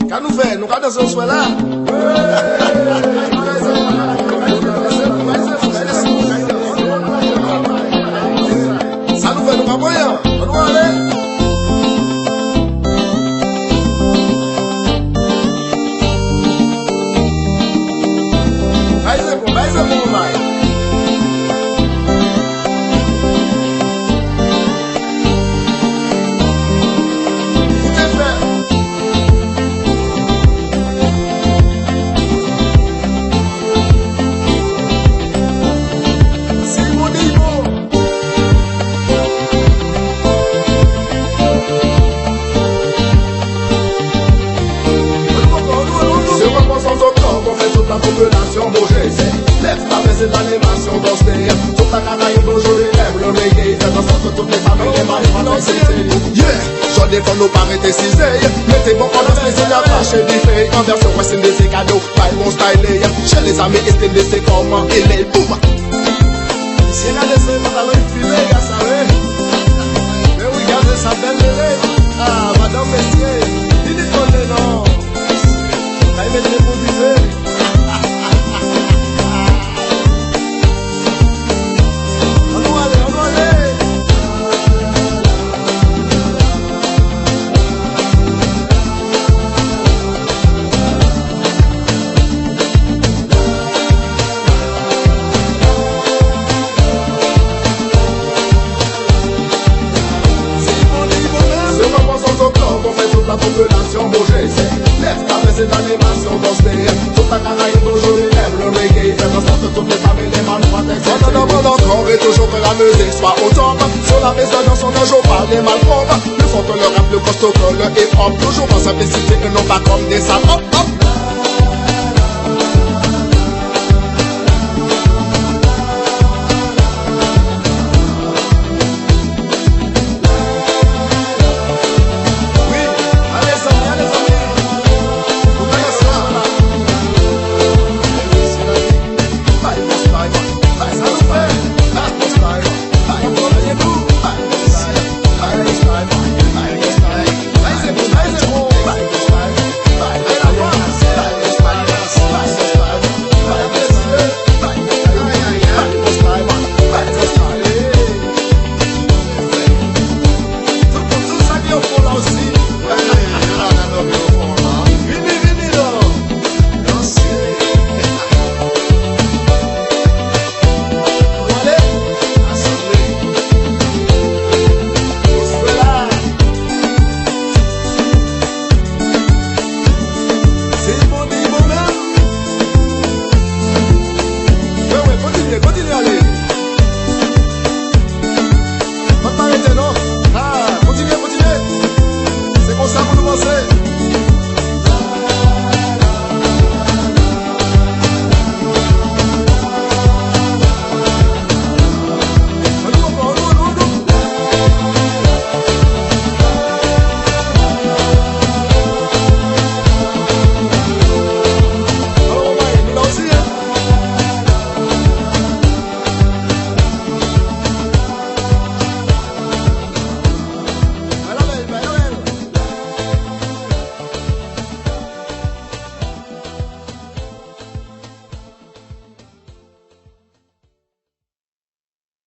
Qu'à nous faire, nous qu'à danser au soir là. Ça nous fait nous pas moyen. On doit aller. Baise pour moi. La population bougeait, lève ta baisse d'animation dans ce pays. Toute la Caraïbe aujourd'hui lève le reggae. Fait en sorte que toutes les familles les malades yeah, j'en défends nos pas arrêter cisés. Mettez bon en offre, c'est la vache et diffé. En version west de ces cadeaux, pas mon style. Chez les amis, estime de ces comment il est boum. Si elle a laissé mon talent filer, y'a ça, mais oui, gardez sa belle bébé. Ah, madame Messier, il dit qu'on est non. T'as aimé les mots vivre. La population bougeait, lève ta baisse d'animation dans ce pays. Toute la Caraïbe aujourd'hui lève le reggae. Fait en sorte que toutes les familles les mal protègent. On en demande encore et toujours que la musique soit au top. Sur la baisse de danse on ne joue pas les malpropres. Plus fort que le rap, plus costaud que le hip-hop. Toujours en simplicité et non pas comme des salopes.